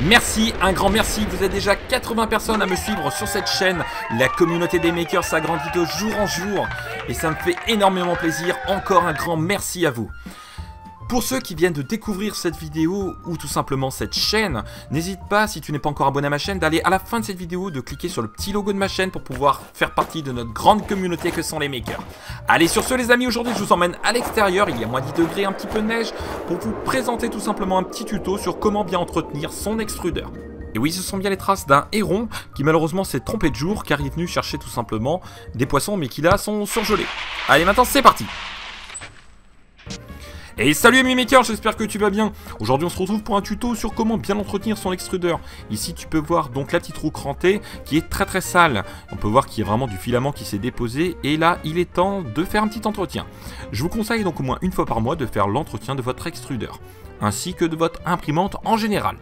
Merci, un grand merci, vous êtes déjà 80 personnes à me suivre sur cette chaîne. La communauté des makers s'agrandit de jour en jour et ça me fait énormément plaisir. Encore un grand merci à vous. Pour ceux qui viennent de découvrir cette vidéo ou tout simplement cette chaîne, n'hésite pas, si tu n'es pas encore abonné à ma chaîne, d'aller à la fin de cette vidéo, de cliquer sur le petit logo de ma chaîne pour pouvoir faire partie de notre grande communauté que sont les makers. Allez, sur ce les amis, aujourd'hui je vous emmène à l'extérieur, il y a moins 10 degrés, un petit peu de neige, pour vous présenter tout simplement un petit tuto sur comment bien entretenir son extrudeur. Et oui, ce sont bien les traces d'un héron qui malheureusement s'est trompé de jour car il est venu chercher tout simplement des poissons mais qui là sont surgelés. Allez, maintenant c'est parti! Et salut amis makers, j'espère que tu vas bien. Aujourd'hui on se retrouve pour un tuto sur comment bien entretenir son extrudeur. Ici tu peux voir donc la petite roue crantée qui est très sale. On peut voir qu'il y a vraiment du filament qui s'est déposé et là il est temps de faire un petit entretien. Je vous conseille donc au moins une fois par mois de faire l'entretien de votre extrudeur, ainsi que de votre imprimante en général.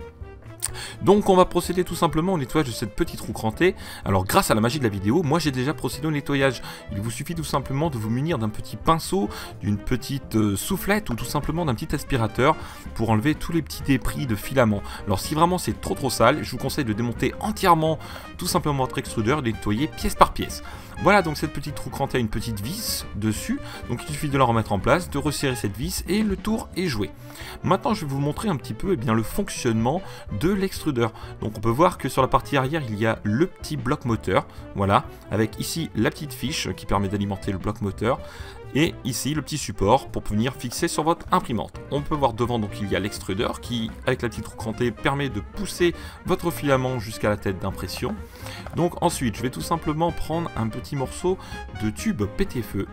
Donc on va procéder tout simplement au nettoyage de cette petite roue crantée. Alors grâce à la magie de la vidéo, moi j'ai déjà procédé au nettoyage. Il vous suffit tout simplement de vous munir d'un petit pinceau, d'une petite soufflette ou tout simplement d'un petit aspirateur pour enlever tous les petits débris de filament. Alors si vraiment c'est trop sale, je vous conseille de démonter entièrement tout simplement votre extrudeur et de nettoyer pièce par pièce. Voilà, donc cette petite roue crantée a une petite vis dessus, donc il suffit de la remettre en place, de resserrer cette vis et le tour est joué. Maintenant je vais vous montrer un petit peu le fonctionnement de l'extrudeur. Donc on peut voir que sur la partie arrière il y a le petit bloc moteur, voilà, avec ici la petite fiche qui permet d'alimenter le bloc moteur. Et ici le petit support pour venir fixer sur votre imprimante. On peut voir devant donc il y a l'extrudeur qui avec la petite roue crantée permet de pousser votre filament jusqu'à la tête d'impression. Donc ensuite je vais tout simplement prendre un petit morceau de tube pété-feu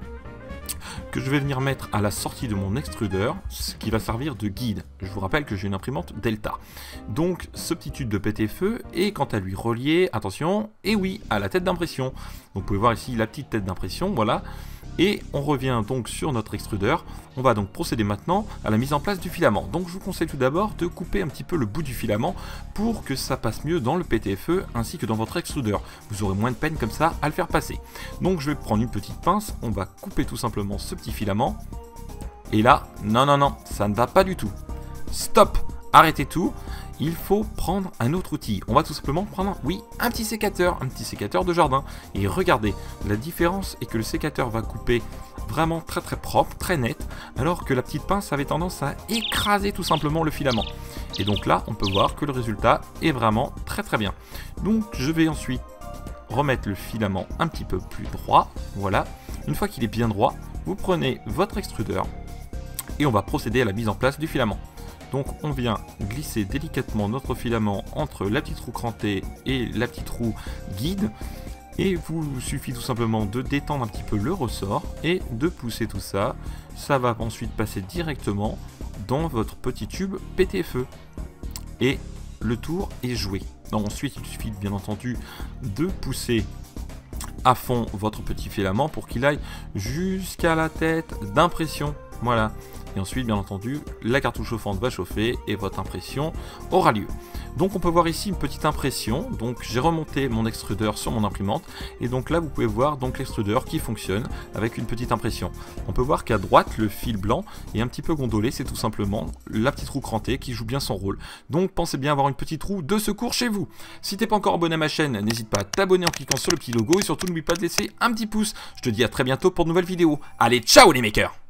que je vais venir mettre à la sortie de mon extrudeur, ce qui va servir de guide. Je vous rappelle que j'ai une imprimante Delta. Donc ce petit tube de pété-feu est quant à lui relié, attention, et oui, à la tête d'impression. Donc vous pouvez voir ici la petite tête d'impression, voilà. Et on revient donc sur notre extrudeur. On va donc procéder maintenant à la mise en place du filament. Donc je vous conseille tout d'abord de couper un petit peu le bout du filament pour que ça passe mieux dans le pété-feu ainsi que dans votre extrudeur. Vous aurez moins de peine comme ça à le faire passer. Donc je vais prendre une petite pince, on va couper tout simplement ce petit filament. Et là, non, ça ne va pas du tout. Stop, arrêtez tout. Il faut prendre un autre outil. On va tout simplement prendre, oui, un petit sécateur de jardin. Et regardez, la différence est que le sécateur va couper vraiment très propre, très net, alors que la petite pince avait tendance à écraser tout simplement le filament. Et donc là, on peut voir que le résultat est vraiment très bien. Donc je vais ensuite remettre le filament un petit peu plus droit, voilà. Une fois qu'il est bien droit, vous prenez votre extrudeur et on va procéder à la mise en place du filament. Donc on vient glisser délicatement notre filament entre la petite roue crantée et la petite roue guide. Et vous suffit tout simplement de détendre un petit peu le ressort et de pousser tout ça. Ça va ensuite passer directement dans votre petit tube pété-feu. Et le tour est joué. Donc ensuite il suffit bien entendu de pousser à fond votre petit filament pour qu'il aille jusqu'à la tête d'impression. Voilà. Et ensuite, bien entendu, la cartouche chauffante va chauffer et votre impression aura lieu. Donc on peut voir ici une petite impression. Donc j'ai remonté mon extrudeur sur mon imprimante. Et donc là, vous pouvez voir donc l'extrudeur qui fonctionne avec une petite impression. On peut voir qu'à droite, le fil blanc est un petit peu gondolé. C'est tout simplement la petite roue crantée qui joue bien son rôle. Donc pensez bien avoir une petite roue de secours chez vous. Si t'es pas encore abonné à ma chaîne, n'hésite pas à t'abonner en cliquant sur le petit logo. Et surtout, n'oublie pas de laisser un petit pouce. Je te dis à très bientôt pour de nouvelles vidéos. Allez, ciao les makers!